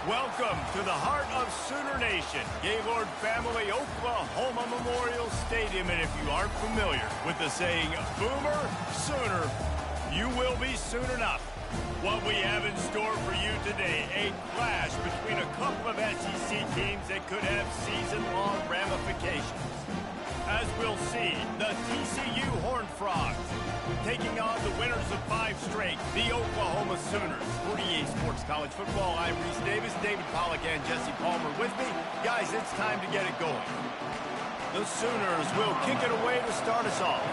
Welcome to the heart of Sooner Nation, Gaylord Family Oklahoma Memorial Stadium. And if you aren't familiar with the saying, Boomer Sooner, you will be soon enough. What we have in store for you today, a clash between a couple of SEC teams that could have season-long ramifications. As we'll see, the TCU Horned Frogs taking on the winners of 5 straight, the Oklahoma Sooners. 48 Sports College Football, I'm Reese Davis, David Pollack and Jesse Palmer with me. Guys, it's time to get it going. The Sooners will kick it away to start us off.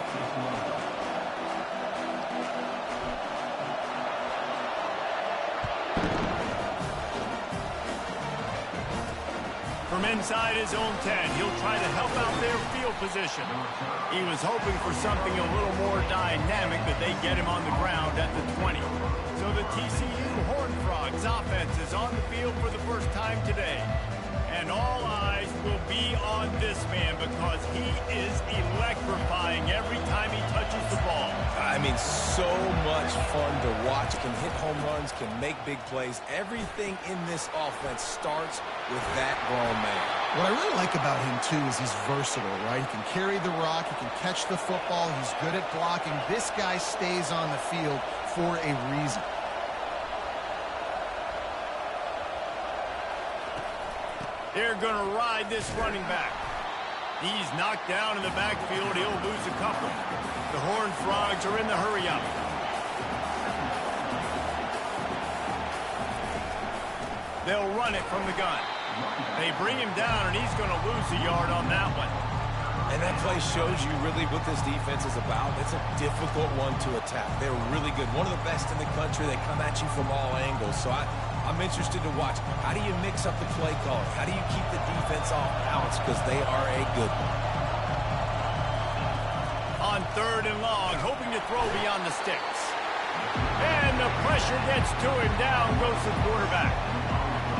From inside his own 10, he'll try to help out their field position. He was hoping for something a little more dynamic, but they get him on the ground at the 20. So the TCU Horned Frogs offense is on the field for the first time today. And all eyes will be on this man because he is electrifying every time he touches the ball. I mean, so much fun to watch. Can hit home runs, can make big plays. Everything in this offense starts with that grown man. What I really like about him, too, is he's versatile, right? He can carry the rock, he can catch the football, he's good at blocking. This guy stays on the field for a reason. They're going to ride this running back. He's knocked down in the backfield. He'll lose a couple. The Horned Frogs are in the hurry-up. They'll run it from the gun. They bring him down, and he's going to lose a yard on that one. And that play shows you really what this defense is about. It's a difficult one to attack. They're really good. One of the best in the country. They come at you from all angles. So I'm interested to watch. How do you mix up the play calling? How do you keep the defense off balance? Because they are a good one. On 3rd and long, hoping to throw beyond the sticks. And the pressure gets to him. Down goes the quarterback.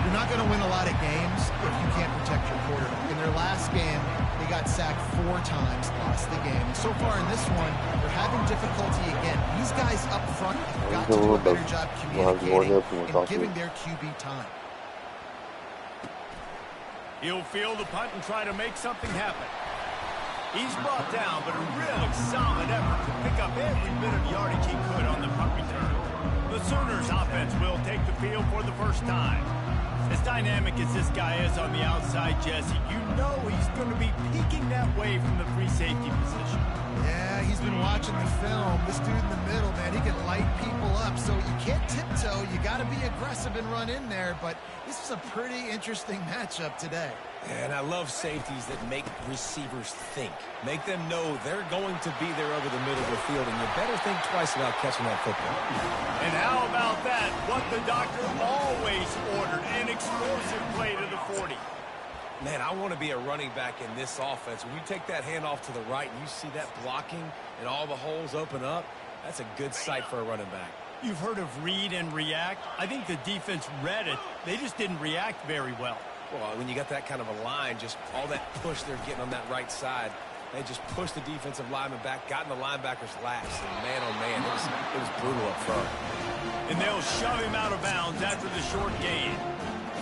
You're not going to win a lot of games if you can't protect your quarterback. In their last game, they got sacked 4 times, lost the game. And so far in this one, they're having difficulty again. These guys up front have got to do a better job communicating and giving their QB time. He'll field the punt and try to make something happen. He's brought down, but a really solid effort to pick up every bit of yardage he could on the punt return. The Sooners offense will take the field for the first time. As dynamic as this guy is on the outside, Jesse, you know he's going to be peeking that way from the free safety position. Yeah, he's been watching the film. This dude in the middle, man, he can light people up. So you can't tiptoe. You got to be aggressive and run in there. But this is a pretty interesting matchup today. And I love safeties that make receivers think. Make them know they're going to be there over the middle of the field, and you better think twice about catching that football. And how about that? What the doctor always ordered, an explosive play to the 40. Man, I want to be a running back in this offense. When you take that handoff to the right and you see that blocking and all the holes open up, that's a good sight for a running back. You've heard of read and react. I think the defense read it. They just didn't react very well. Well, when you got that kind of a line, just all that push they're getting on that right side, they just pushed the defensive lineman back, got in the linebacker's laps, and man, oh man, it was brutal up front. And they'll shove him out of bounds after the short gain.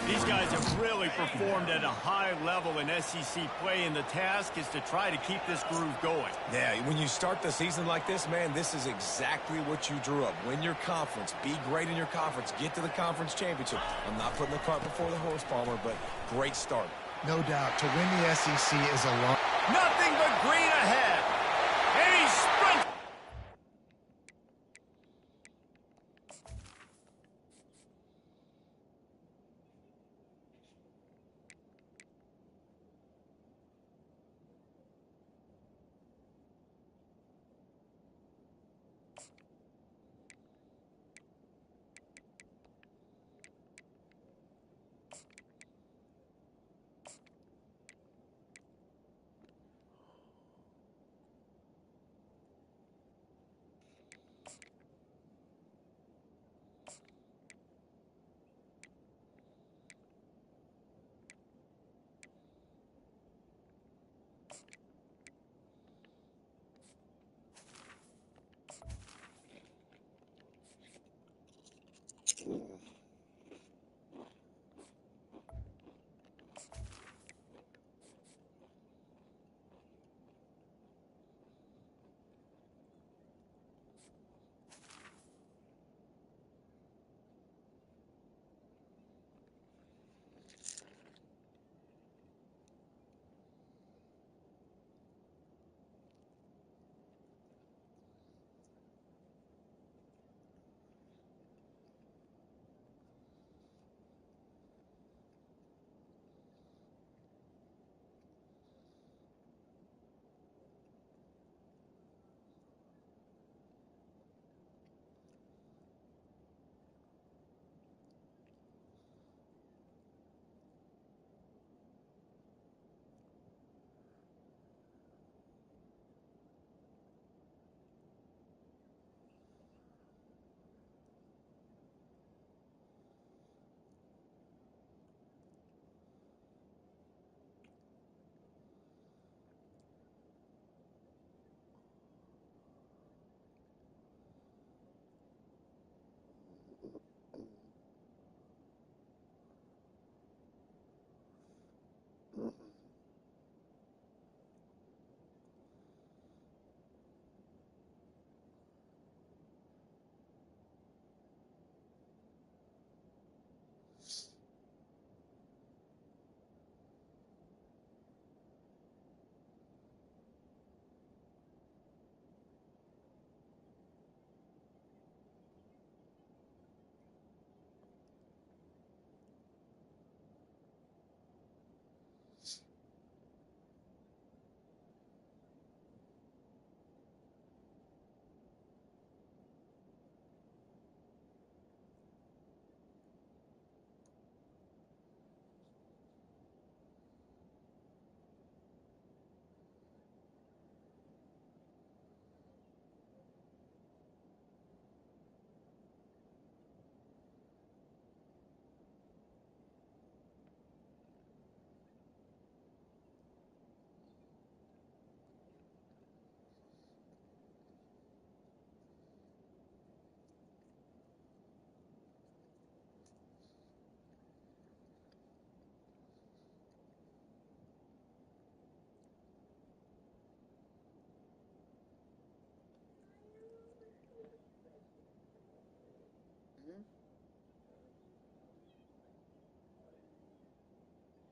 These guys have really performed at a high level in SEC play, and the task is to try to keep this groove going. Yeah, when you start the season like this, man, this is exactly what you drew up. Win your conference, be great in your conference, get to the conference championship. I'm not putting the cart before the horse, Palmer, but great start. No doubt. To win the SEC is a long... Nothing but green ahead. And he sprints.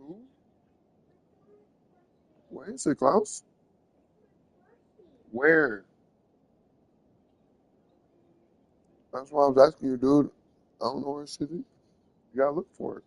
Who? Where is it, Klaus? Where? That's why I was asking you, dude. I don't know where it's sitting. You gotta look for it.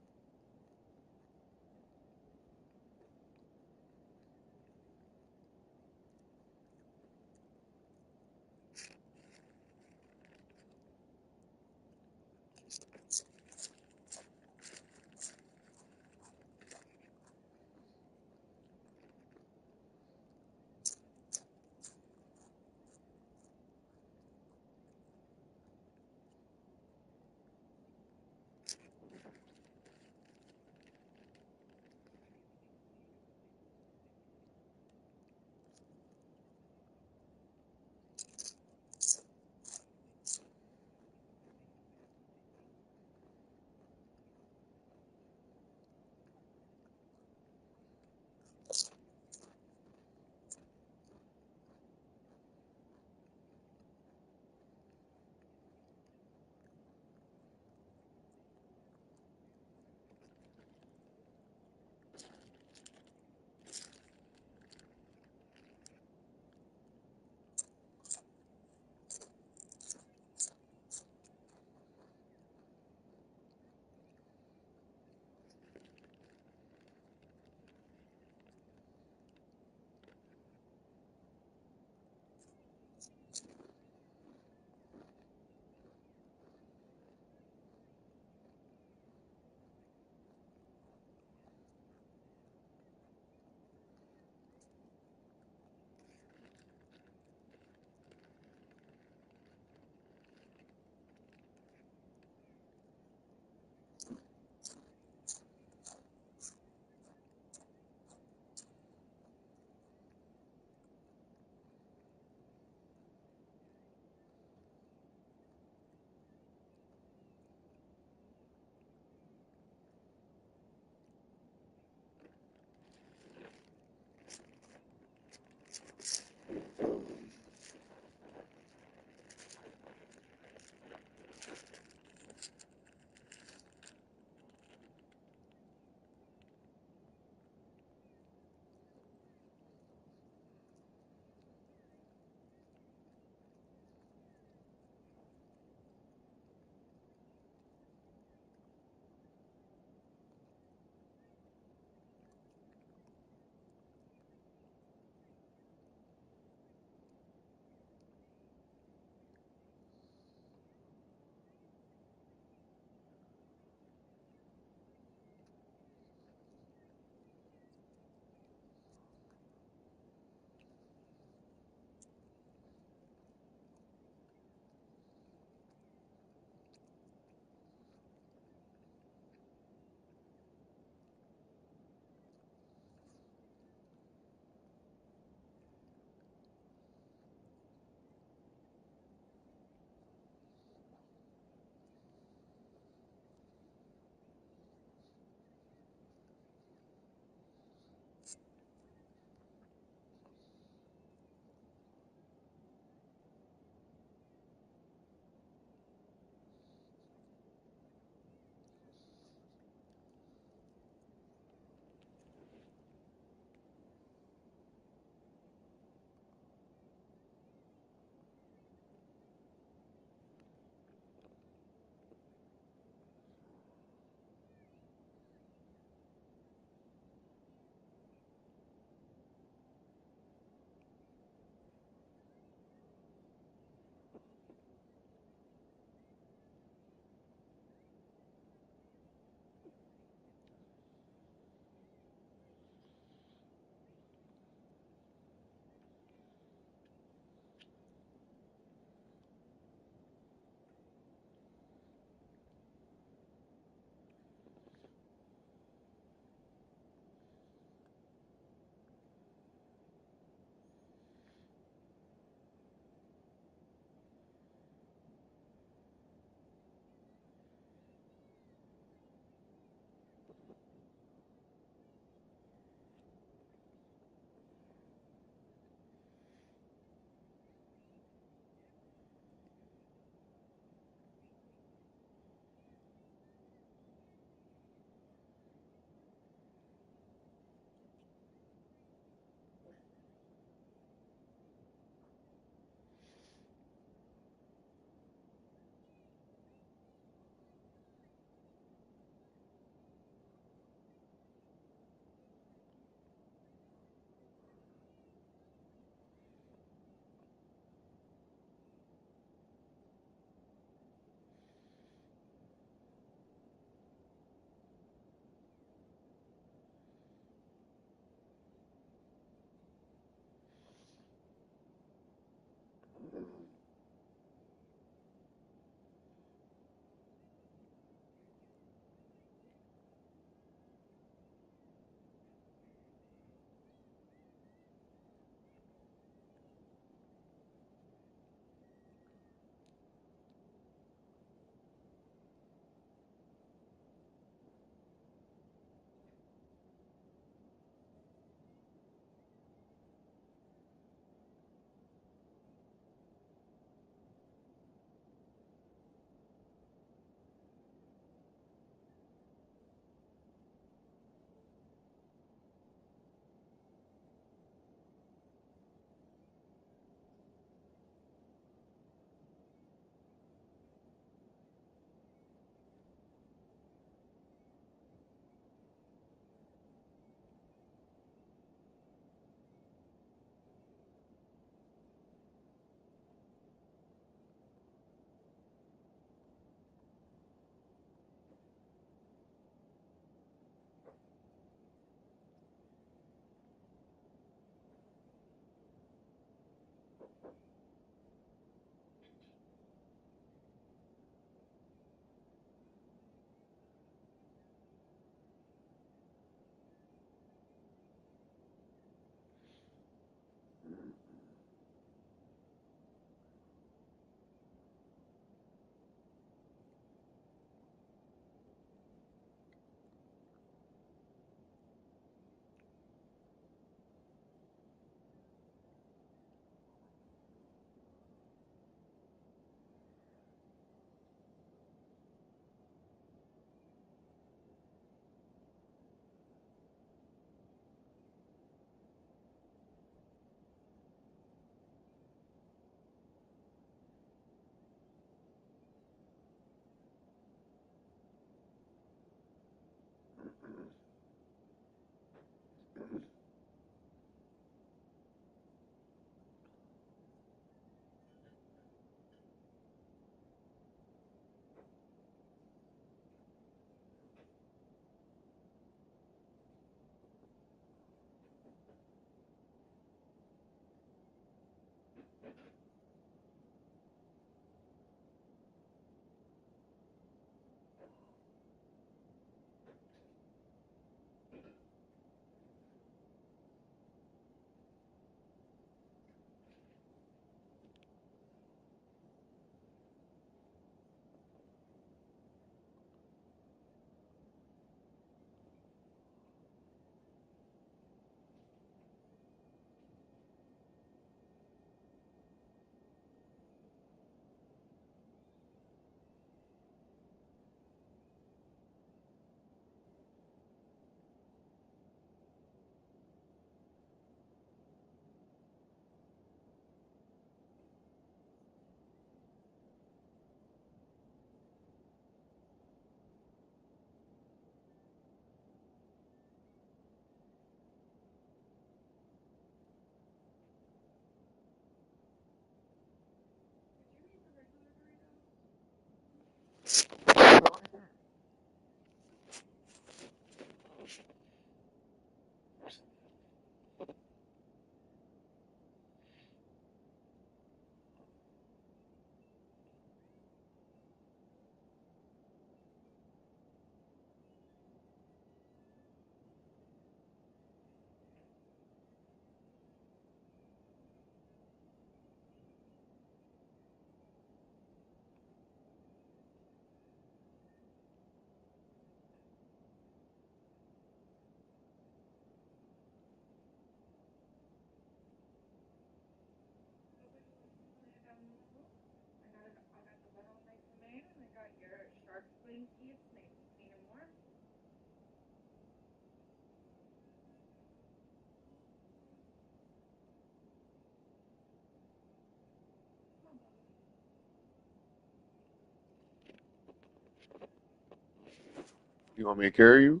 You want me to carry you?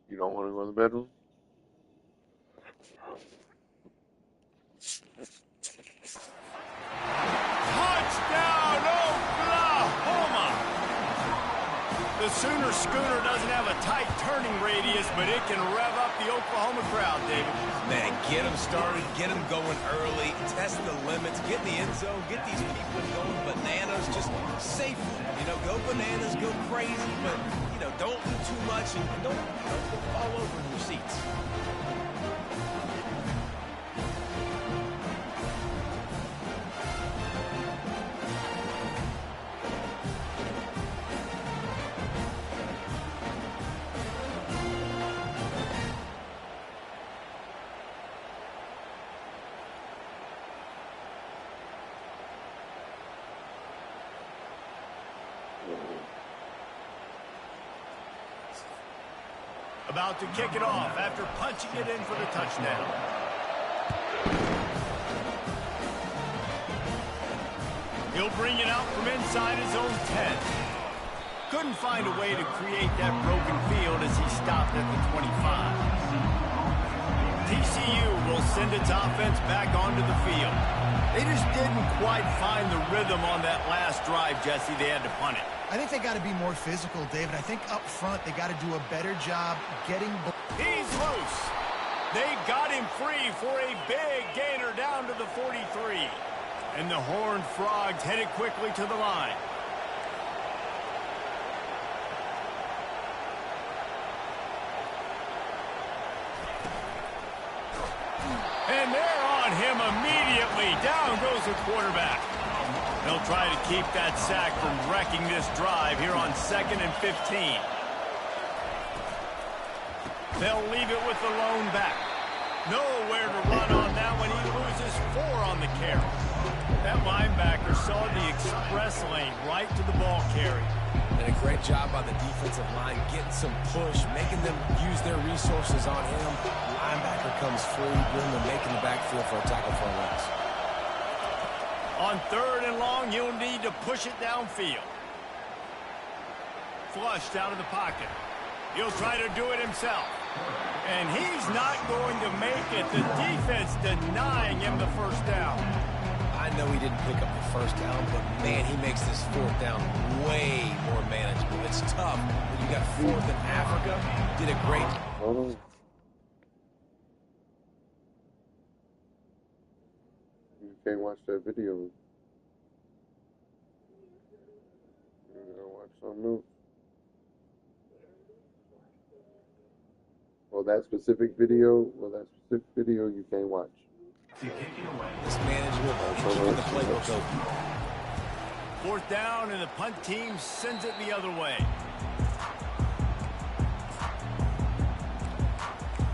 You don't want to go in the bedroom? Touchdown, Oklahoma! The Sooner schooner doesn't have a tight turning radius, but it can rev up the Oklahoma crowd, David. Man, get them started, get them going early, test the limits, get in the end zone, get these people going bananas, just safely. You know, go bananas, go crazy, but, you know, don't do too much and don't fall over in your seats. About to kick it off after punching it in for the touchdown. He'll bring it out from inside his own 10. Couldn't find a way to create that broken field as he stopped at the 25. TCU will send its offense back onto the field. They just didn't quite find the rhythm on that last drive, Jesse. They had to punt it. I think they got to be more physical, David. I think up front they got to do a better job getting... He's loose. They got him free for a big gainer down to the 43. And the Horned Frogs headed quickly to the line. And they're on him immediately. Down goes the quarterback. They'll try to keep that sack from wrecking this drive here on 2nd and 15. They'll leave it with the lone back. Nowhere to run on that one. He loses 4 on the carry. That linebacker saw the express lane right to the ball carry. And a great job by the defensive line, getting some push, making them use their resources on him. Linebacker comes free, boom, and making the backfield for a tackle for a loss. On 3rd and long, you'll need to push it downfield. Flushed out of the pocket. He'll try to do it himself. And he's not going to make it. The defense denying him the first down. I know he didn't pick up the first down, but, man, he makes this 4th down way more manageable. It's tough when you got 4th in Africa. Did a great... Hold on. You can't watch that video. You gotta watch something new. Well, that specific video you can't watch. It's manageable, but keeping the playbook open. 4th down, and the punt team sends it the other way.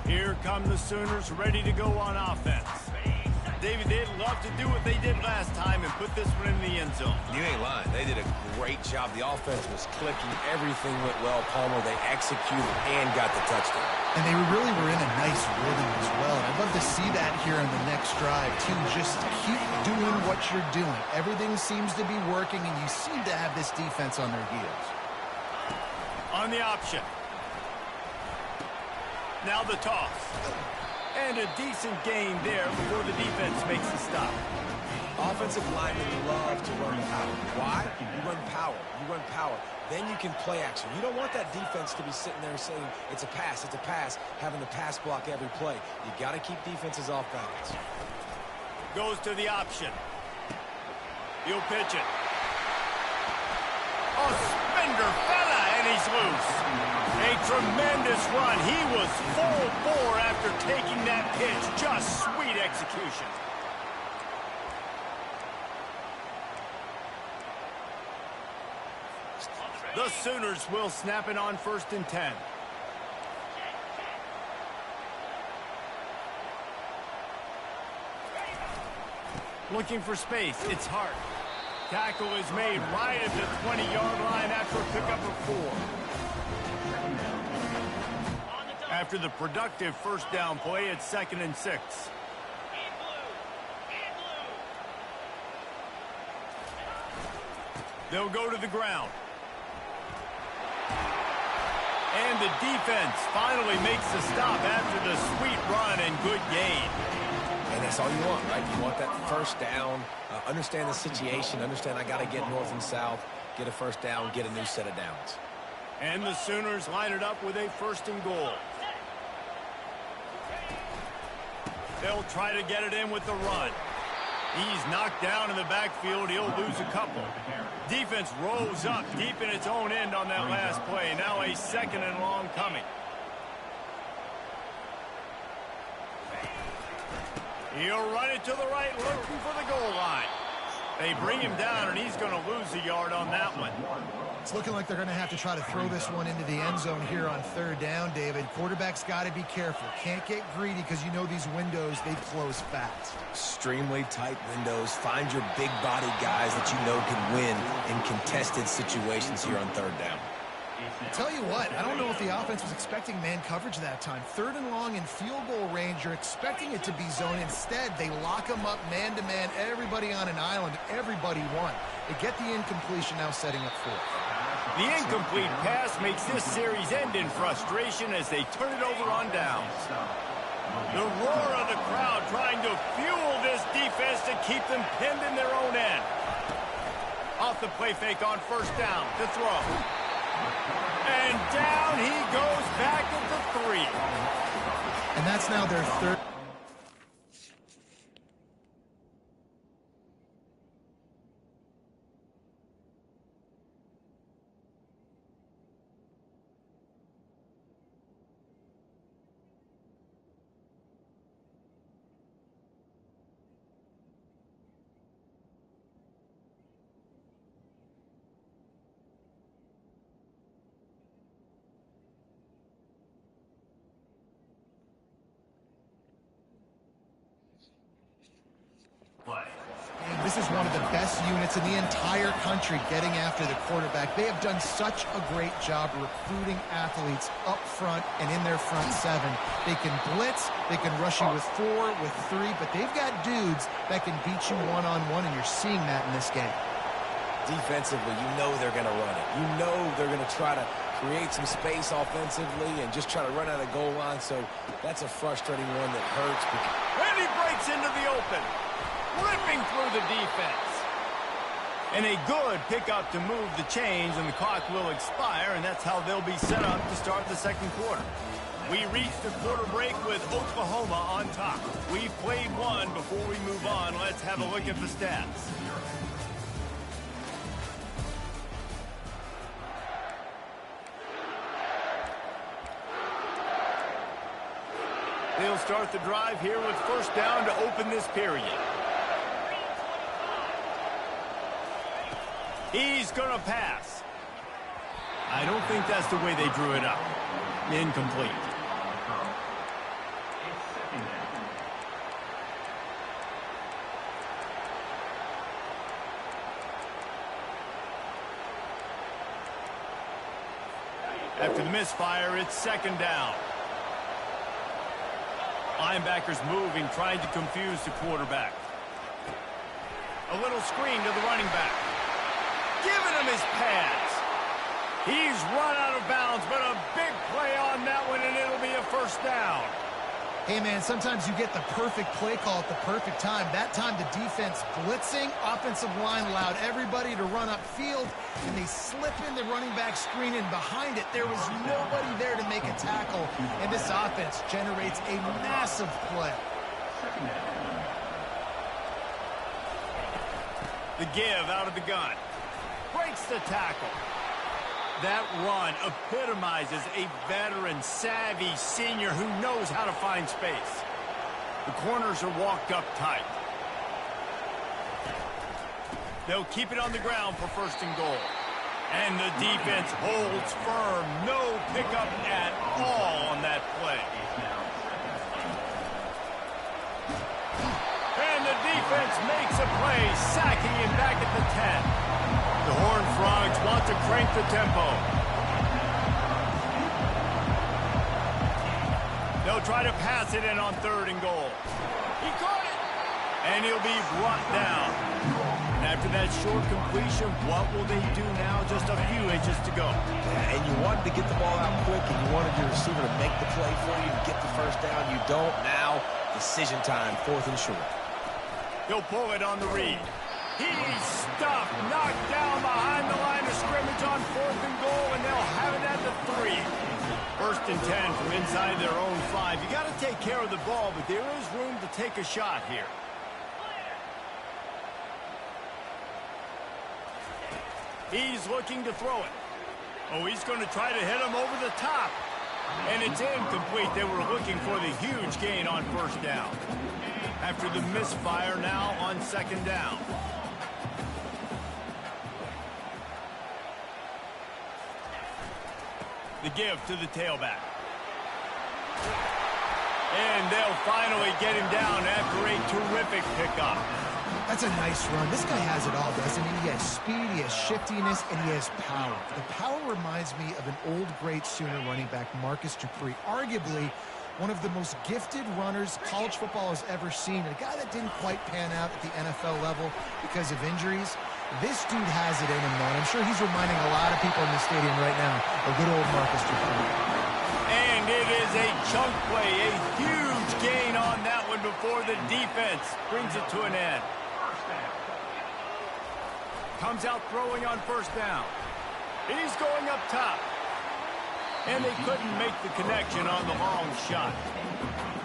Here come the Sooners ready to go on offense. David, they'd love to do what they did last time and put this one in the end zone. You ain't lying. They did a great job. The offense was clicking. Everything went well, Palmer. They executed and got the touchdown. And they really were in a nice rhythm as well. And I'd love to see that here in the next drive, too. Just keep doing what you're doing. Everything seems to be working, and you seem to have this defense on their heels. On the option. Now the toss. And a decent gain there before the defense makes the stop. Offensive linemen love to run power. Why? You run power. You run power. Then you can play action. You don't want that defense to be sitting there saying, it's a pass, having the pass block every play. You got to keep defenses off balance. Goes to the option. He'll pitch it. A spender fella, and he's loose. A tremendous run. He was full bore after taking that pitch. Just sweet execution. The Sooners will snap it on 1st and 10. Looking for space. It's Hart. Tackle is made right at the 20-yard line after a pickup of 4. After the productive 1st down play, it's 2nd and 6. They'll go to the ground. And the defense finally makes the stop after the sweet run and good gain. And that's all you want, right? You want that first down, understand the situation, understand I got to get north and south, get a first down, get a new set of downs. And the Sooners line it up with a 1st and goal. They'll try to get it in with the run. He's knocked down in the backfield. He'll lose a couple. Defense rolls up deep in its own end on that last play. Now a 2nd and long coming. He'll run it to the right, looking for the goal line. They bring him down, and he's going to lose a yard on that one. It's looking like they're going to have to try to throw this one into the end zone here on 3rd down, David. Quarterback's got to be careful. Can't get greedy because you know these windows, they close fast. Extremely tight windows. Find your big body guys that you know can win in contested situations here on 3rd down. Tell you what, I don't know if the offense was expecting man coverage that time. 3rd and long in field goal range, you're expecting it to be zone. Instead, they lock them up man-to-man, everybody on an island, everybody won. They get the incompletion, now setting up 4th. The incomplete pass makes this series end in frustration as they turn it over on downs. The roar of the crowd trying to fuel this defense to keep them pinned in their own end. Off the play fake on 1st down to throw. And down he goes back at the 3. And that's now their 3rd. This is one of the best units in the entire country getting after the quarterback. They have done such a great job recruiting athletes up front and in their front 7. They can blitz, they can rush you with 4, with 3, but they've got dudes that can beat you one-on-one, and you're seeing that in this game. Defensively, you know they're going to run it. You know they're going to try to create some space offensively and just try to run out of the goal line, so that's a frustrating one that hurts. And he breaks into the open. Ripping through the defense. And a good pickup to move the chains, and the clock will expire, and that's how they'll be set up to start the 2nd quarter. We reach the quarter break with Oklahoma on top. We've played one. Before we move on, let's have a look at the stats. They'll start the drive here with 1st down to open this period. He's going to pass. I don't think that's the way they drew it up. Incomplete. After the misfire, it's 2nd down. Linebackers moving, trying to confuse the quarterback. A little screen to the running back. Giving him his pads. He's run out of bounds, but a big play on that one, and it'll be a 1st down. Hey, man, sometimes you get the perfect play call at the perfect time. That time the defense blitzing, offensive line allowed everybody to run upfield, and they slip in the running back screen, and behind it there was nobody there to make a tackle, and this offense generates a massive play. The give out of the gun. Breaks the tackle. That run epitomizes a veteran, savvy senior who knows how to find space. The corners are walked up tight. They'll keep it on the ground for 1st and goal. And the defense holds firm. No pickup at all on that play. And the defense makes a play, sacking him back at the 10. The Horned Frogs want to crank the tempo. They'll try to pass it in on 3rd and goal. He caught it! And he'll be brought down. And that After that short completion, what will they do now? Just a few inches to go. Yeah, and you wanted to get the ball out quick, and you wanted your receiver to make the play for you to get the first down. You don't now. Decision time, 4th and short. He'll pull it on the read. He's stuffed, knocked down behind the line of scrimmage on 4th and goal, and they'll have it at the 3. 1st and 10 from inside their own 5. You got to take care of the ball, but there is room to take a shot here. He's looking to throw it. Oh, he's going to try to hit him over the top. And it's incomplete. They were looking for the huge gain on 1st down. After the misfire, now on 2nd down. The give to the tailback. And they'll finally get him down after a terrific pickup. That's a nice run. This guy has it all, doesn't he? He has speed, he has shiftiness, and he has power. The power reminds me of an old great Sooner running back, Marcus Dupree. Arguably one of the most gifted runners college football has ever seen. A guy that didn't quite pan out at the NFL level because of injuries. This dude has it in him, though. And I'm sure he's reminding a lot of people in the stadium right now of good old Marcus Dupree. And it is a chunk play, a huge gain on that one before the defense brings it to an end. Comes out throwing on 1st down. He's going up top. And they couldn't make the connection on the long shot.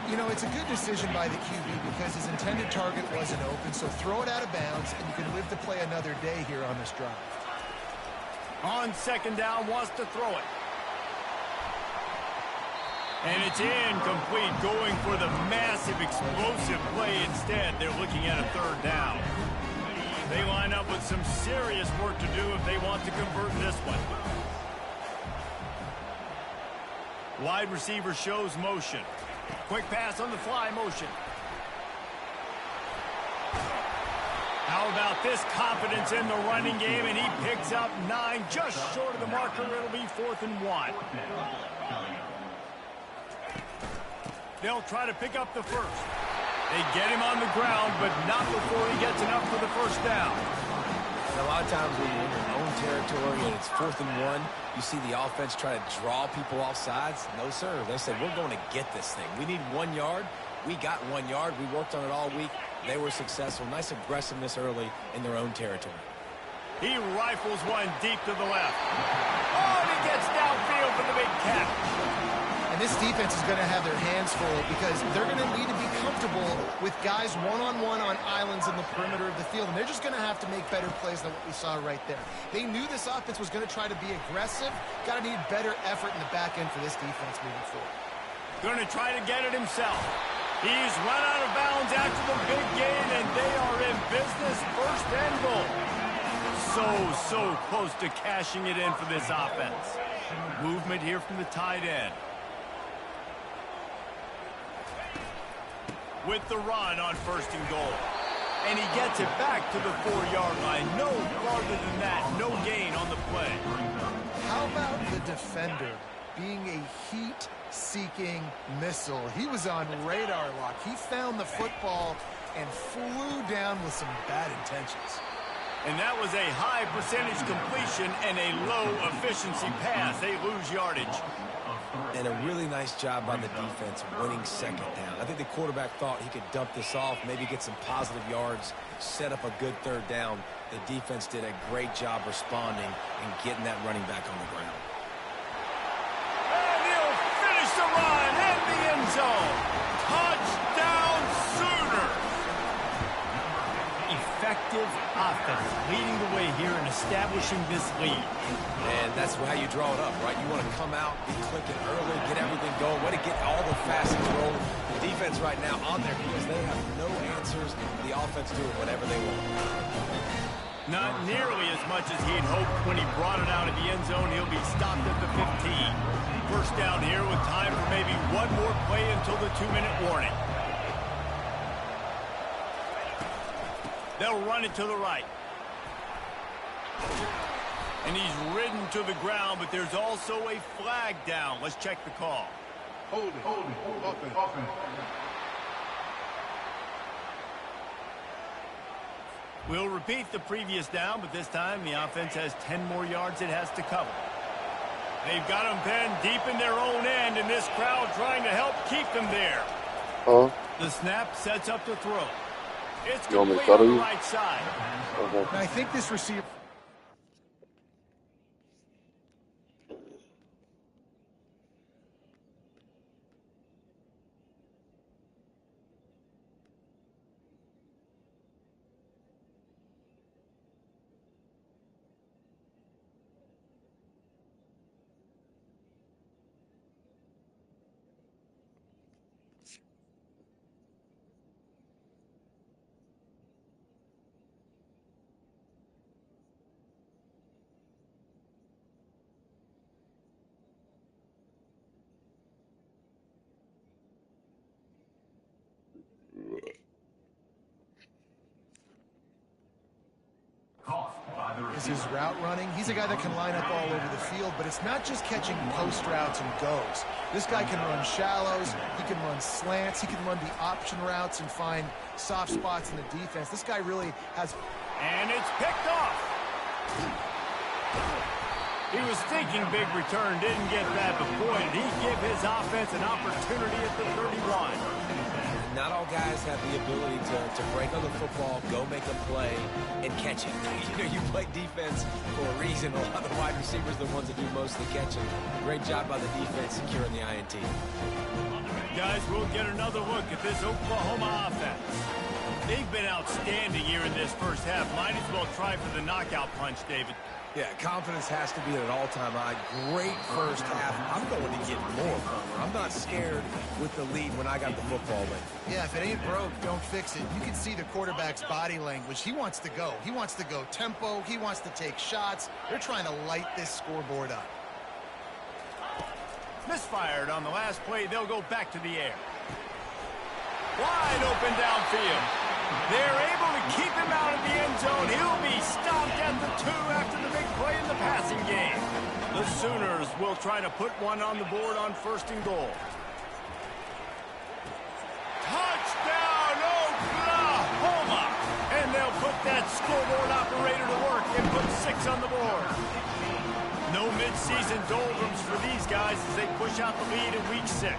You know, it's a good decision by the QB because his intended target wasn't open, so throw it out of bounds, and you can live to play another day here on this drive. On 2nd down, wants to throw it. And it's incomplete, going for the massive explosive play instead. They're looking at a 3rd down. They line up with some serious work to do if they want to convert this one. Wide receiver shows motion. Quick pass on the fly motion. How about this confidence in the running game, and he picks up 9, just short of the marker. It'll be 4th and 1. They'll try to pick up the 1st. They get him on the ground, but not before he gets enough for the 1st down. And a lot of times when you're in your own territory and it's 4th and 1, you see the offense try to draw people off sides. No, sir. They said, we're going to get this thing. We need 1 yard. We got 1 yard. We worked on it all week. They were successful. Nice aggressiveness early in their own territory. He rifles one deep to the left. Oh, and he gets downfield for the big catch. And this defense is going to have their hands full because they're going to need to be comfortable with guys one-on-one on islands in the perimeter of the field. And they're just going to have to make better plays than what we saw right there. They knew this offense was going to try to be aggressive. Got to need better effort in the back end for this defense moving forward. Going to try to get it himself. He's run out of bounds after the big gain, and they are in business. 1st and goal. So close to cashing it in for this offense. Movement here from the tight end. With the run on 1st and goal. And he gets it back to the 4-yard line. No farther than that. No gain on the play. How about the defender being a heat-seeking missile? He was on radar lock. He found the football and flew down with some bad intentions. And that was a high percentage completion and a low efficiency pass. They lose yardage. And a really nice job by the defense winning 2nd down. I think the quarterback thought he could dump this off, maybe get some positive yards, set up a good 3rd down. The defense did a great job responding and getting that running back on the ground. And he'll finish the run in the end zone. Touchdown Sooners! Effective offense leading the way here and establishing this lead. And that's how you draw it up, right? You want to come out, be clicking early, get everything going, way to get all the facets rolling. The defense right now on their heels, they have no answers. The offense doing whatever they want. Not nearly as much as he'd hoped when he brought it out of the end zone. He'll be stopped at the 15. 1st down here with time for maybe one more play until the 2-minute warning. They'll run it to the right. And he's ridden to the ground, but there's also a flag down. Let's check the call. Hold it. Offense. We'll repeat the previous down, but this time the offense has 10 more yards it has to cover. They've got them pinned deep in their own end, and this crowd trying to help keep them there. The snap sets up to throw. It's complete on the right side. And I think this receiver... Is his route running? He's a guy that can line up all over the field, but it's not just catching post routes and goes. This guy can run shallows, he can run slants, he can run the option routes and find soft spots in the defense. This guy really has... And it's picked off. He was thinking big return, didn't get that, but boy, did he give his offense an opportunity at the 31. Not all guys have the ability to break on the football, go make a play, and catch it. You know, you play defense for a reason. A lot of the wide receivers are the ones that do most of the catching. Great job by the defense securing the INT. Guys, we'll get another look at this Oklahoma offense. They've been outstanding here in this first half. Might as well try for the knockout punch, David. Yeah, confidence has to be at an all-time high. Great first half. I'm going to get more from her. I'm not scared with the lead when I got the football late. Yeah, if it ain't broke, don't fix it. You can see the quarterback's body language. He wants to go. He wants to go tempo. He wants to take shots. They're trying to light this scoreboard up. Misfired on the last play. They'll go back to the air. Wide open downfield. They're able to keep him out of the end zone. He'll be stopped at the 2 after the big play in the passing game. The Sooners will try to put one on the board on 1st and goal. Touchdown, Oklahoma! And they'll put that scoreboard operator to work and put 6 on the board. No midseason doldrums for these guys as they push out the lead in Week 6.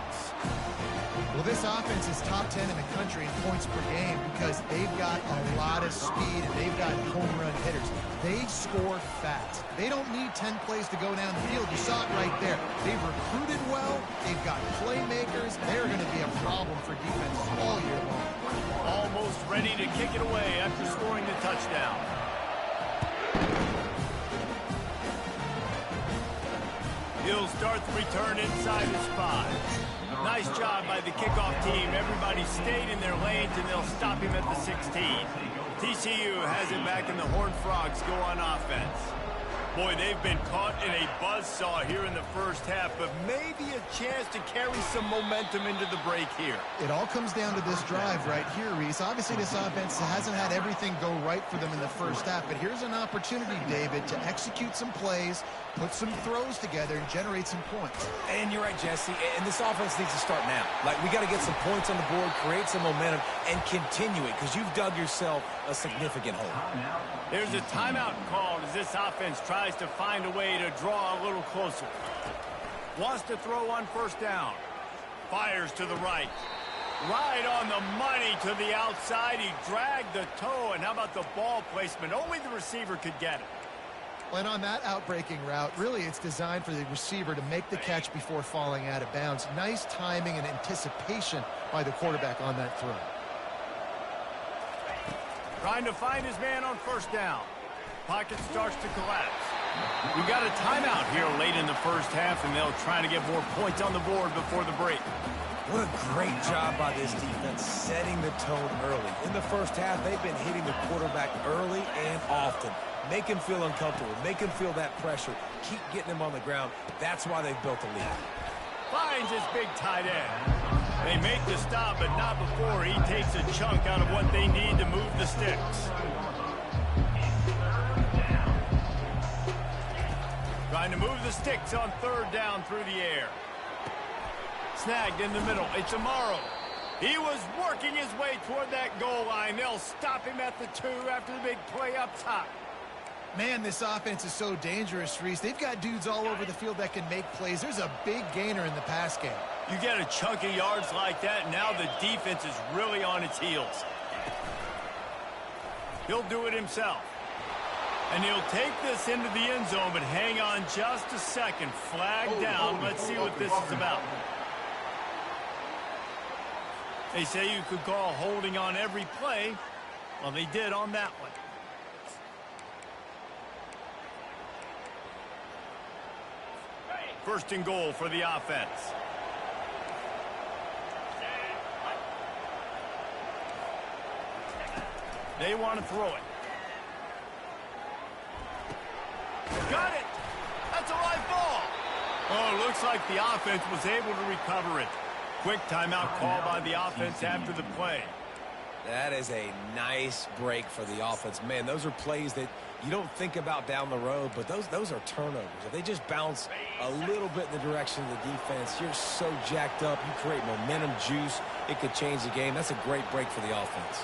Well, this offense is top 10 in the country in points per game because they've got a lot of speed and they've got home run hitters. They score fast. They don't need 10 plays to go down the field. You saw it right there. They've recruited well. They've got playmakers. They're going to be a problem for defenses all year long. Almost ready to kick it away after scoring the touchdown. He'll start the return inside his 5. Nice job by the kickoff team. Everybody stayed in their lanes, and they'll stop him at the 16. TCU has it back, and the Horned Frogs go on offense. Boy, they've been caught in a buzzsaw here in the first half, but maybe a chance to carry some momentum into the break here. It all comes down to this drive right here, Reese. Obviously, this offense hasn't had everything go right for them in the first half, but here's an opportunity, David, to execute some plays, put some throws together, and generate some points. And you're right, Jesse, and this offense needs to start now. Like, we got to get some points on the board, create some momentum, and continue it, because you've dug yourself a significant hole. There's a timeout called as this offense tries to find a way to draw a little closer. Wants to throw on 1st down. Fires to the right. Right on the money to the outside. He dragged the toe, and how about the ball placement? Only the receiver could get it. And on that outbreaking route, really it's designed for the receiver to make the catch before falling out of bounds. Nice timing and anticipation by the quarterback on that throw. Trying to find his man on 1st down. Pocket starts to collapse. We've got a timeout here late in the first half, and they'll try to get more points on the board before the break. What a great job by this defense setting the tone early. In the first half, they've been hitting the quarterback early and often. Make him feel uncomfortable. Make him feel that pressure. Keep getting him on the ground. That's why they've built a lead. Finds his big tight end. They make the stop, but not before he takes a chunk out of what they need to move the sticks. Trying to move the sticks on 3rd down through the air. Snagged in the middle. It's Amaro. He was working his way toward that goal line. They'll stop him at the 2 after the big play up top. Man, this offense is so dangerous, Reese. They've got dudes all over the field that can make plays. There's a big gainer in the pass game. You get a chunk of yards like that, now the defense is really on its heels. He'll do it himself. And he'll take this into the end zone, but hang on just a second. Flag down. Let's see what this is about. They say you could call holding on every play. Well, they did on that one. First and goal for the offense. They want to throw it. Got it. That's a live ball. Oh, it looks like the offense was able to recover it. Quick timeout call by the offense after the play. That is a nice break for the offense. Man, those are plays that you don't think about down the road, but those are turnovers. If they just bounce a little bit in the direction of the defense, you're so jacked up. You create momentum juice. It could change the game. That's a great break for the offense.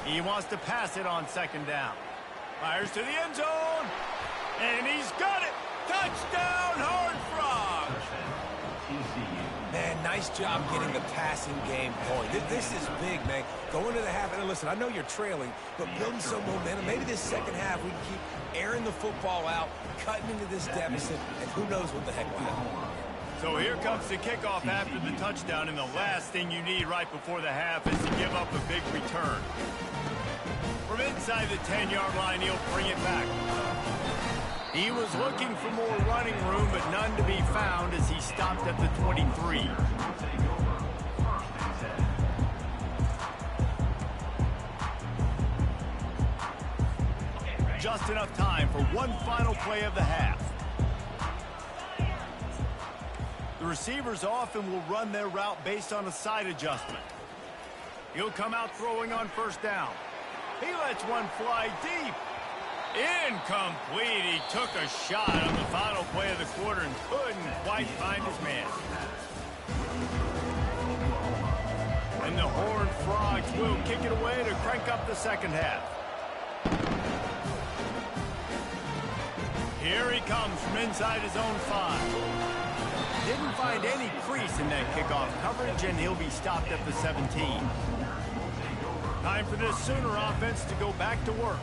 He wants to pass it on second down. Fires to the end zone. And he's got it. Touchdown, Horned Frogs. Man, nice job getting the passing game going. This is big, man. Go into the half, and listen, I know you're trailing, but building some momentum. Maybe this second half we can keep airing the football out, cutting into this deficit, and who knows what the heck will happen. So here comes the kickoff after the touchdown, and the last thing you need right before the half is to give up a big return. From inside the 10-yard line, he'll bring it back. He was looking for more running room, but none to be found as he stopped at the 23. Just enough time for one final play of the half. The receivers often will run their route based on a side adjustment. He'll come out throwing on first down. He lets one fly deep. Incomplete. He took a shot on the final play of the quarter and couldn't quite find his man. And the Horned Frogs will kick it away to crank up the second half. Here he comes from inside his own 5. Didn't find any crease in that kickoff coverage, and he'll be stopped at the 17. Time for this Sooner offense to go back to work.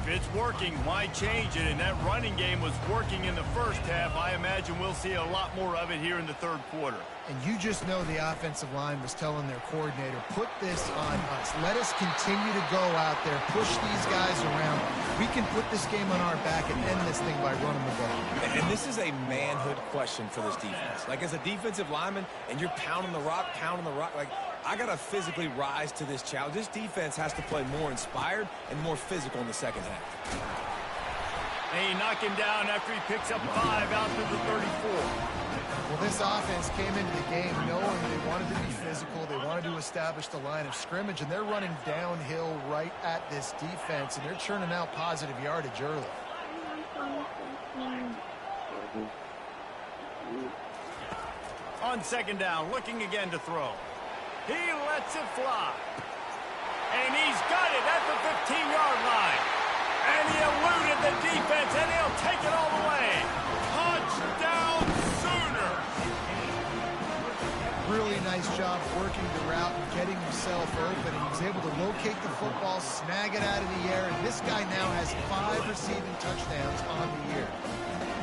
If it's working, why change it? And that running game was working in the first half. I imagine we'll see a lot more of it here in the third quarter. And you just know the offensive line was telling their coordinator, put this on us. Let us continue to go out there, push these guys around. We can put this game on our back and end this thing by running the ball. And this is a manhood question for this defense. Like, as a defensive lineman, and you're pounding the rock, like, I got to physically rise to this challenge. This defense has to play more inspired and more physical in the second half. They knock him down after he picks up 5 out to the 34. Well, this offense came into the game knowing they wanted to be physical. They wanted to establish the line of scrimmage, and they're running downhill right at this defense, and they're churning out positive yardage early. On second down, looking again to throw. He lets it fly. And he's got it at the 15-yard line. And he eluded the defense, and he'll take it all the way. Touchdown, Sooner! Really nice job working the route and getting himself open. And he was able to locate the football, snag it out of the air, and this guy now has 5 receiving touchdowns on the year.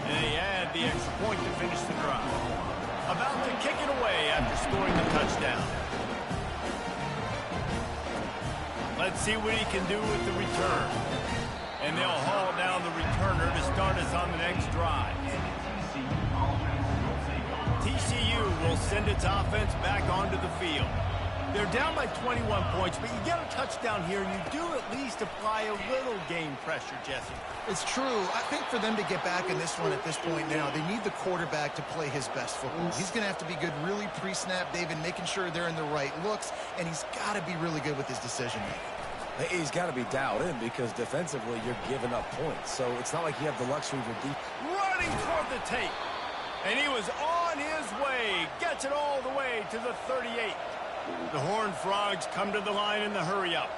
And he had the extra point to finish the drive. About to kick it away after scoring the touchdown. Let's see what he can do with the return. And they'll haul down the returner to start us on the next drive. TCU will send its offense back onto the field. They're down by 21 points, but you get a touchdown here, and you do at least apply a little game pressure, Jesse. It's true. I think for them to get back in this one at this point now, they need the quarterback to play his best football. He's going to have to be good really pre-snap, David, making sure they're in the right looks, and he's got to be really good with his decision-making. He's got to be dialed in because defensively you're giving up points. So it's not like you have the luxury of a deep. Running toward the tape. And he was on his way. Gets it all the way to the 38. The Horned Frogs come to the line in the hurry-up.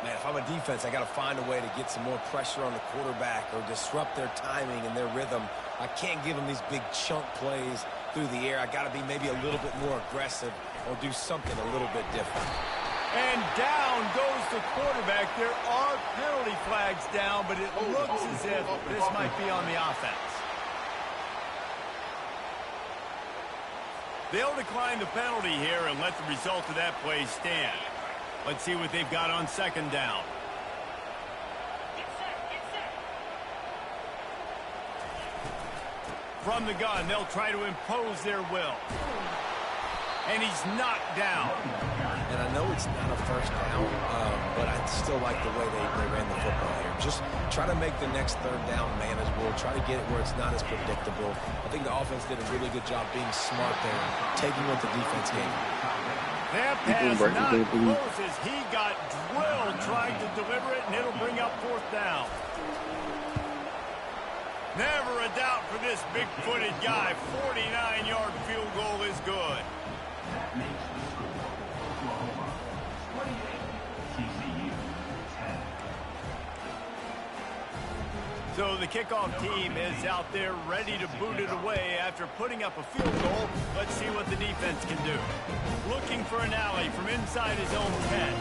Man, if I'm a defense, I got to find a way to get some more pressure on the quarterback or disrupt their timing and their rhythm. I can't give them these big chunk plays through the air. I got to be maybe a little bit more aggressive or do something a little bit different. And down goes the quarterback. There are penalty flags down, but it looks as if this might be on the offense. They'll decline the penalty here and let the result of that play stand. Let's see what they've got on second down. From the gun, they'll try to impose their will. And he's knocked down. And I know it's not a first down, but I still like the way they ran the football here. Just try to make the next third down manageable. Try to get it where it's not as predictable. I think the offense did a really good job being smart there, taking what the defense gave him. That pass not close as he got drilled trying to deliver it, and it'll bring up fourth down. Never a doubt for this big-footed guy. 49-yard field goal is good. So the kickoff team is out there ready to boot it away after putting up a field goal. Let's see what the defense can do. Looking for an alley from inside his own 10.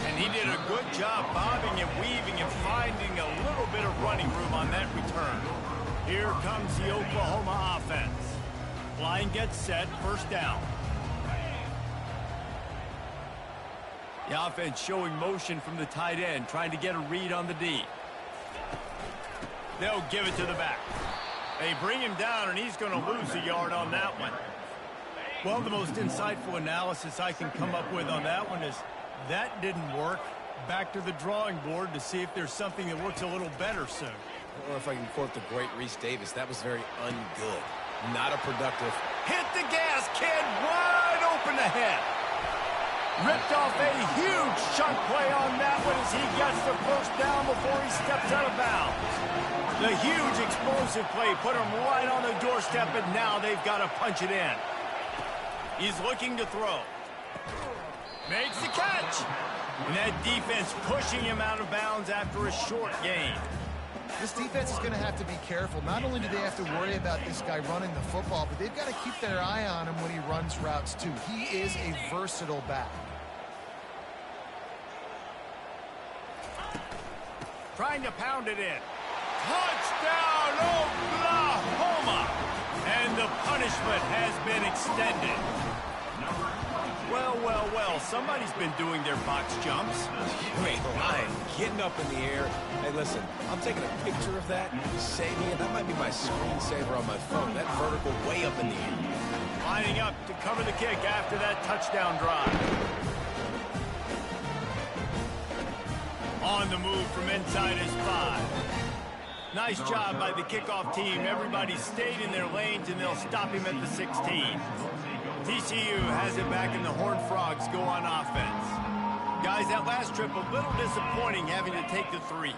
And he did a good job bobbing and weaving and finding a little bit of running room on that return. Here comes the Oklahoma offense. Line gets set, first down. The offense showing motion from the tight end, trying to get a read on the D. They'll give it to the back. They bring him down, and he's going to lose a yard on that one. Well, the most insightful analysis I can come up with on that one is that didn't work. Back to the drawing board to see if there's something that works a little better soon. Or if I can quote the great Reese Davis, that was very ungood. Not a productive. Hit the gas, kid. Wide open ahead. Ripped off a huge chunk play on that one as he gets the first down before he steps out of bounds. The huge explosive play put him right on the doorstep, and now they've got to punch it in. He's looking to throw. Makes the catch. And that defense pushing him out of bounds after a short gain. This defense is going to have to be careful. Not only do they have to worry about this guy running the football, but they've got to keep their eye on him when he runs routes too. He is a versatile back. Trying to pound it in. Touchdown, Oklahoma! And the punishment has been extended. Well, well, well, somebody's been doing their box jumps. Great line, getting up in the air. Hey, listen, I'm taking a picture of that, saving it. That might be my screensaver on my phone. That vertical way up in the air. Lining up to cover the kick after that touchdown drive. On the move from inside his 5. Nice job by the kickoff team. Everybody stayed in their lanes, and they'll stop him at the 16. TCU has it back, and the Horned Frogs go on offense. Guys, that last trip, a little disappointing having to take the 3.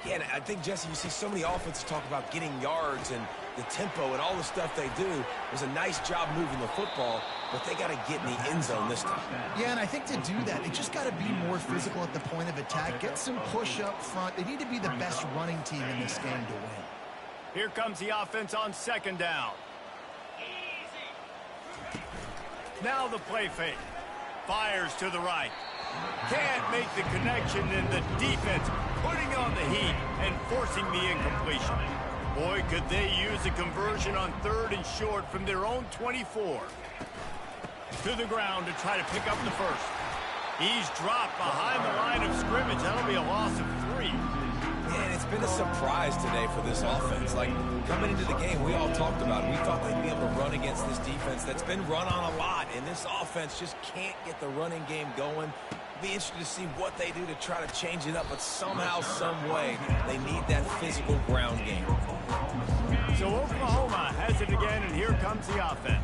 Yeah, and I think, Jesse, you see so many offenses talk about getting yards and the tempo and all the stuff they do. It was a nice job moving the football, but they got to get in the end zone this time. Yeah, and I think to do that, they just got to be more physical at the point of attack. Get some push up front. They need to be the best running team in this game to win. Here comes the offense on second down. Now the play fake. Fires to the right. Can't make the connection, and the defense putting on the heat and forcing the incompletion. Boy, could they use a conversion on third and short from their own 24. To the ground to try to pick up the first. He's dropped behind the line of scrimmage. That'll be a loss of 3. Man, it's been a surprise today for this offense. Like, coming into the game, we all talked about it. We thought they'd be able to run against this defense that's been run on a lot, and this offense just can't get the running game going. Be interested to see what they do to try to change it up, but somehow, some way, they need that physical ground game. So Oklahoma has it again, and here comes the offense.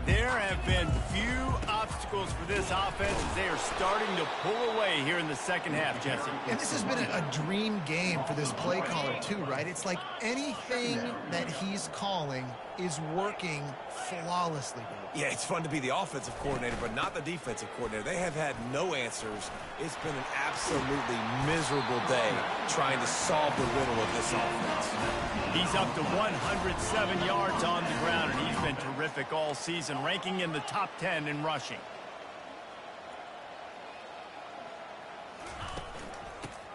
There have been few obstacles equals for this offense as they are starting to pull away here in the second half, Jesse. And this has been a dream game for this play caller, too, right? It's like anything that he's calling is working flawlessly. Yeah, it's fun to be the offensive coordinator, but not the defensive coordinator. They have had no answers. It's been an absolutely miserable day trying to solve the riddle of this offense. He's up to 107 yards on the ground, and he's been terrific all season, ranking in the top 10 in rushing.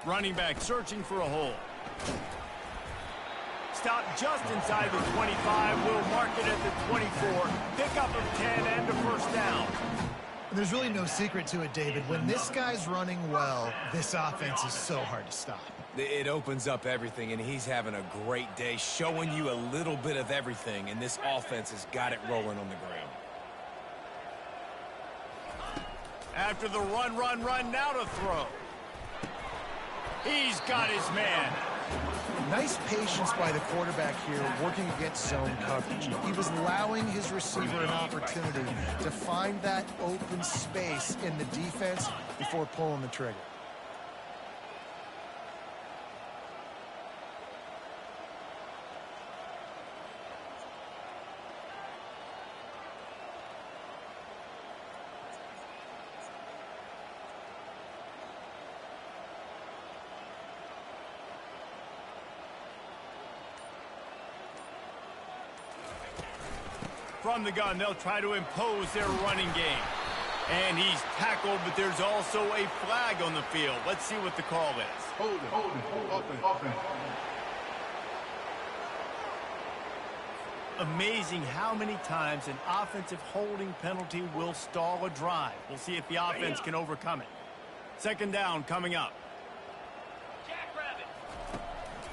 Running back searching for a hole. Stop just inside the 25. We'll mark it at the 24. Pickup of 10 and a first down. There's really no secret to it, David. When this guy's running well, this offense is so hard to stop. It opens up everything, and he's having a great day, showing you a little bit of everything, and this offense has got it rolling on the ground. After the run, now to throw. He's got his man. Nice patience by the quarterback here, working against zone coverage. He was allowing his receiver an opportunity to find that open space in the defense before pulling the trigger. From the gun, they'll try to impose their running game. And he's tackled, but there's also a flag on the field. Let's see what the call is. Hold it, open. Amazing how many times an offensive holding penalty will stall a drive. We'll see if the offense can overcome it. Second down coming up.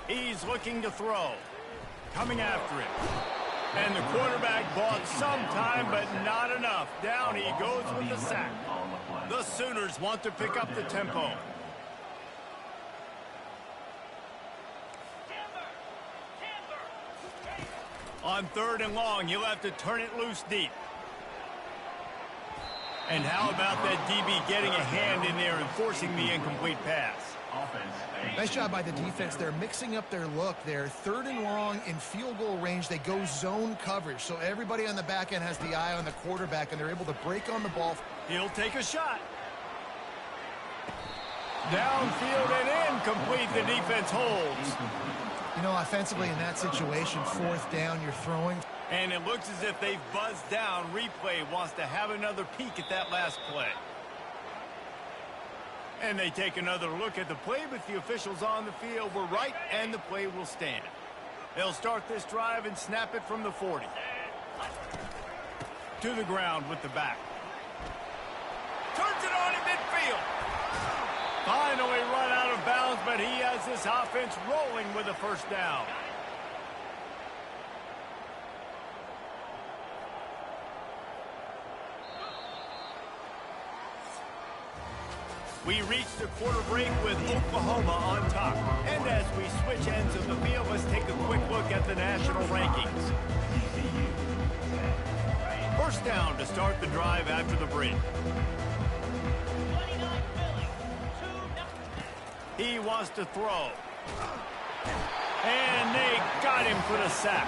He's looking to throw. Coming after it. And the quarterback bought some time, but not enough. Down he goes with the sack. The Sooners want to pick up the tempo. On third and long, he'll have to turn it loose deep. And how about that DB getting a hand in there and forcing the incomplete pass? Nice job by the defense. They're mixing up their look there. Third and long in field goal range. They go zone coverage. So everybody on the back end has the eye on the quarterback, and they're able to break on the ball. He'll take a shot. Downfield and incomplete. The defense holds. You know, offensively in that situation, fourth down, you're throwing. And it looks as if they've buzzed down. Replay wants to have another peek at that last play. And they take another look at the play, but the officials on the field were right, and the play will stand. They'll start this drive and snap it from the 40. To the ground with the back. Turns it on in midfield. Finally run out of bounds, but he has this offense rolling with a first down. We reached the quarter break with Oklahoma on top. And as we switch ends of the field, let's take a quick look at the national rankings. First down to start the drive after the break. He wants to throw. And they got him for the sack.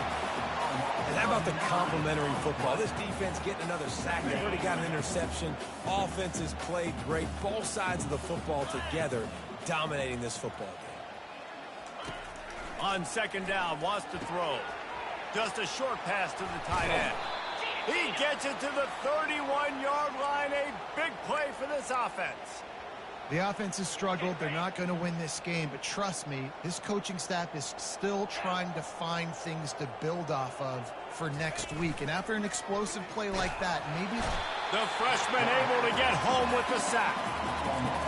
And how about the complimentary football? This defense getting another sack. They've already got an interception. Offense has played great. Both sides of the football together dominating this football game. On second down, wants to throw. Just a short pass to the tight end. He gets it to the 31-yard line. A big play for this offense. The offense has struggled. They're not going to win this game, but trust me, this coaching staff is still trying to find things to build off of for next week. And after an explosive play like that, maybe the freshman able to get home with the sack.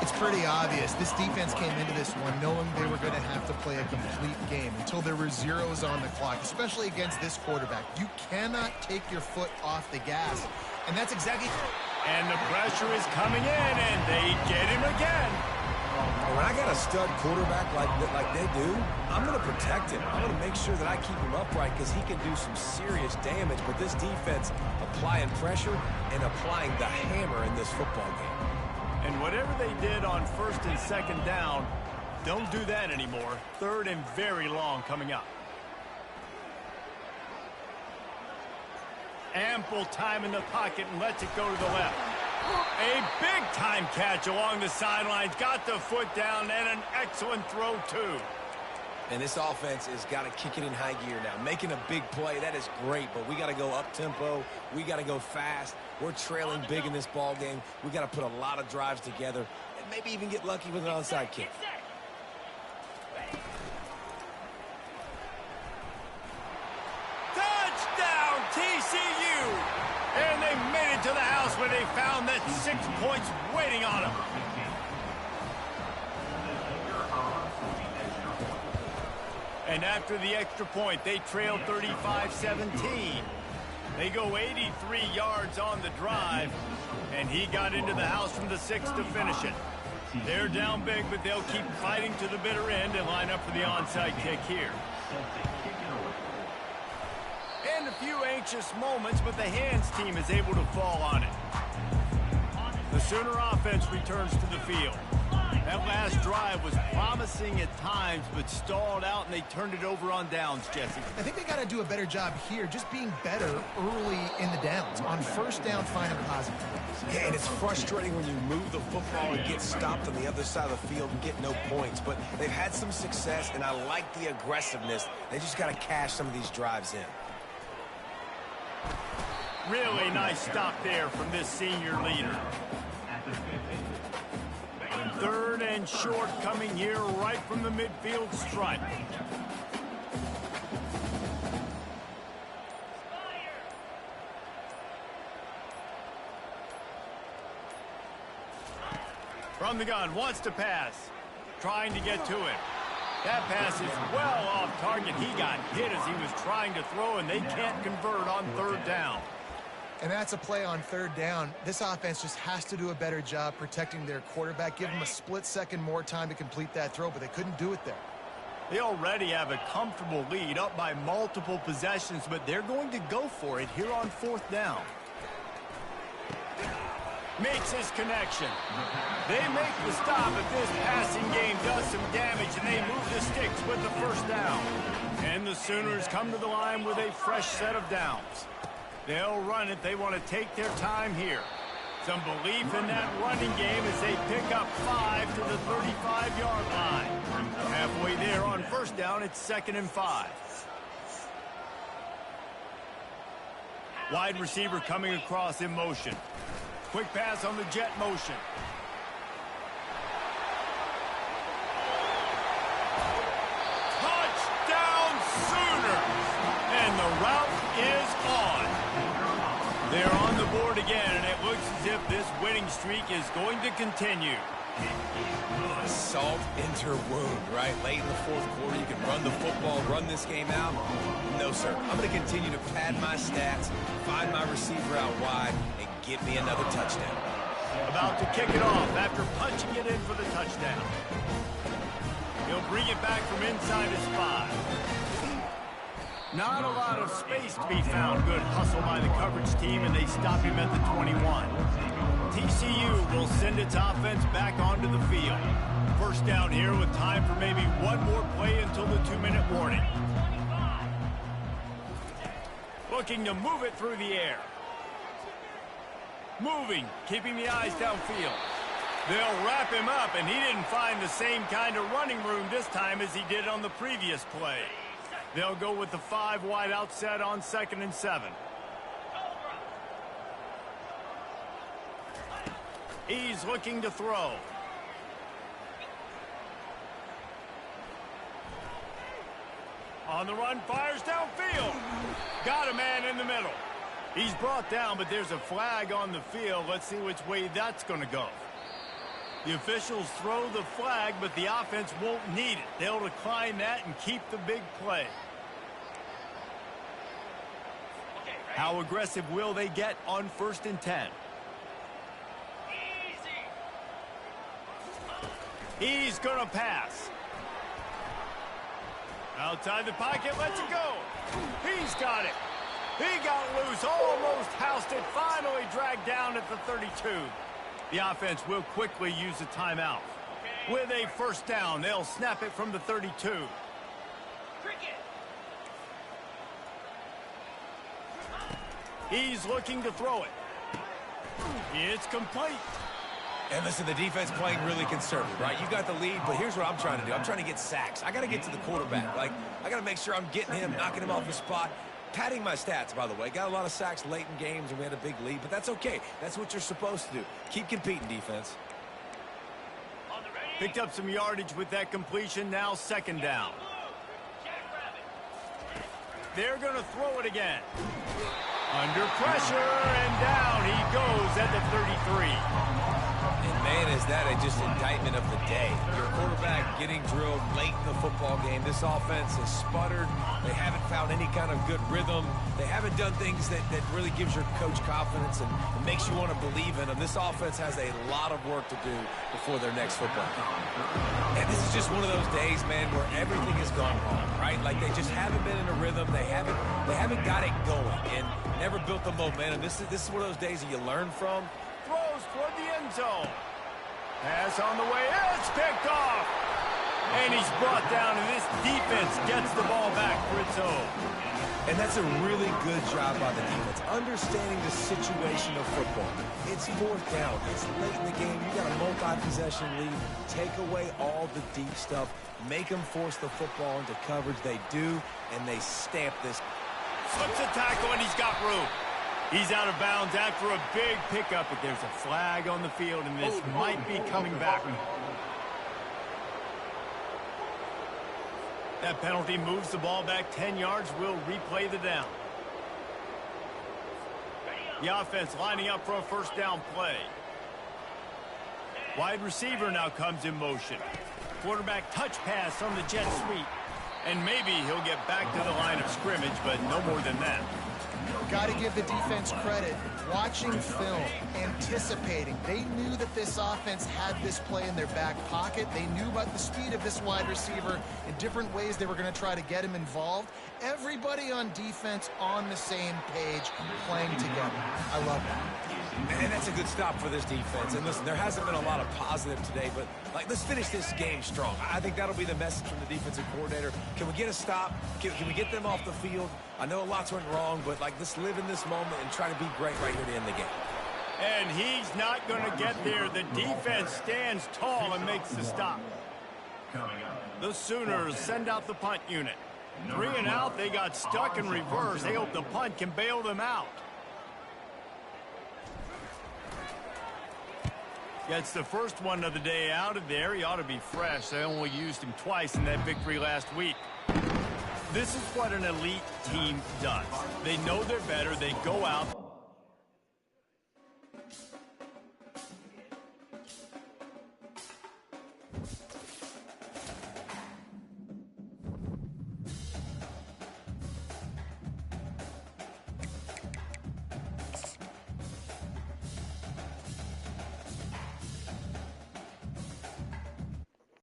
It's pretty obvious. This defense came into this one knowing they were going to have to play a complete game until there were zeros on the clock, especially against this quarterback. You cannot take your foot off the gas, and that's exactly... And the pressure is coming in, and they get him again. When I got a stud quarterback like they do, I'm going to protect him. I'm going to make sure that I keep him upright because he can do some serious damage. But this defense applying pressure and applying the hammer in this football game. And whatever they did on first and second down, don't do that anymore. Third and very long coming up. Ample time in the pocket and lets it go to the left. A big-time catch along the sidelines. Got the foot down and an excellent throw, too. And this offense has got to kick it in high gear now. Making a big play, that is great, but we got to go up-tempo. We got to go fast. We're trailing big in this ball game. We got to put a lot of drives together and maybe even get lucky with an onside kick. Touchdown, TCU! And they made it to the house where they found that 6 points waiting on them. And after the extra point, they trailed 35-17. They go 83 yards on the drive, and he got into the house from the 6 to finish it. They're down big, but they'll keep fighting to the bitter end and line up for the onside kick here. And a few anxious moments, but the hands team is able to fall on it. The Sooner offense returns to the field. That last drive was promising at times, but stalled out, and they turned it over on downs, Jesse. I think they got to do a better job here, just being better early in the downs. On first down, finding positive. Yeah, and it's frustrating when you move the football and get stopped on the other side of the field and get no points. But they've had some success, and I like the aggressiveness. They just got to cash some of these drives in. Really nice stop there from this senior leader. Third and short coming here right from the midfield stripe. From the gun, wants to pass. Trying to get to it. That pass is well off target. He got hit as he was trying to throw, and they can't convert on third down. And that's a play on third down. This offense just has to do a better job protecting their quarterback. Give them a split second more time to complete that throw, but they couldn't do it there. They already have a comfortable lead, up by multiple possessions, but they're going to go for it here on fourth down. Makes his connection. They make the stop, but this passing game does some damage, and they move the sticks with the first down. And the Sooners come to the line with a fresh set of downs. They'll run it. They want to take their time here. Some belief in that running game as they pick up 5 to the 35-yard line. Halfway there on first down, it's 2nd and 5. Wide receiver coming across in motion. Quick pass on the jet motion. Touchdown Sooners! And the route is on. They're on the board again, and it looks as if this winning streak is going to continue. Salt into wound, right? Late in the fourth quarter, you can run the football, run this game out. No, sir. I'm going to continue to pad my stats, find my receiver out wide, and get me another touchdown. About to kick it off after punching it in for the touchdown. He'll bring it back from inside his 5. Not a lot of space to be found. Good hustle by the coverage team, and they stop him at the 21. TCU will send its offense back onto the field. First down here with time for maybe one more play until the 2-minute warning. Looking to move it through the air. Moving, keeping the eyes downfield. They'll wrap him up, and he didn't find the same kind of running room this time as he did on the previous play. They'll go with the 5 wide out set on 2nd and 7. He's looking to throw. On the run, fires downfield. Got a man in the middle. He's brought down, but there's a flag on the field. Let's see which way that's going to go. The officials throw the flag, but the offense won't need it. They'll decline that and keep the big play. How aggressive will they get on 1st and 10? He's going to pass. Outside the pocket, lets it go. He's got it. He got loose, almost housed it, finally dragged down at the 32. The offense will quickly use a timeout. With a first down, they'll snap it from the 32. He's looking to throw it. It's complete. And listen, the defense playing really conservative, right? You got the lead, but here's what I'm trying to do. I'm trying to get sacks. I got to get to the quarterback. Like, I got to make sure I'm getting him, knocking him off the spot. Padding my stats, by the way. Got a lot of sacks late in games, and we had a big lead, but that's okay. That's what you're supposed to do. Keep competing, defense. Picked up some yardage with that completion. Now second down. They're going to throw it again. Under pressure, and down he goes at the 33. And man, is that just indictment of the day. Your quarterback getting drilled late in the football game. This offense has sputtered. They haven't found any kind of good rhythm. They haven't done things that really gives your coach confidence and makes you want to believe in them. This offense has a lot of work to do before their next football game. And this is just one of those days, man, where everything has gone wrong, right? Like they just haven't been in a rhythm. They haven't got it going and never built the momentum. This is one of those days that you learn from. Throws toward the end zone. Pass on the way. It's picked off. And he's brought down, and this defense gets the ball back for its own. And that's a really good job by the defense, understanding the situation of football. It's fourth down. It's late in the game. You got a multi-possession lead. Take away all the deep stuff. Make them force the football into coverage. They do, and they stamp this. Slips a tackle, and he's got room. He's out of bounds after a big pickup, but there's a flag on the field, and this might be coming back. That penalty moves the ball back 10 yards. We'll replay the down. The offense lining up for a first down play. Wide receiver now comes in motion. Quarterback touch pass on the jet sweep. And maybe he'll get back to the line of scrimmage, but no more than that. Got to give the defense credit. Watching film, anticipating. They knew that this offense had this play in their back pocket. They knew about the speed of this wide receiver in different ways they were going to try to get him involved. Everybody on defense on the same page, playing together. I love that. And that's a good stop for this defense. And listen, there hasn't been a lot of positive today, but let's finish this game strong. I think that'll be the message from the defensive coordinator. Can we get a stop? Can we get them off the field? I know lots went wrong, but let's live in this moment and try to be great right here to end the game. And he's not going to get there. The defense stands tall and makes the stop. The Sooners send out the punt unit. 3 and out, they got stuck in reverse. They hope the punt can bail them out. Gets the first one of the day out of there. He ought to be fresh. They only used him twice in that victory last week. This is what an elite team does. They know they're better. They go out.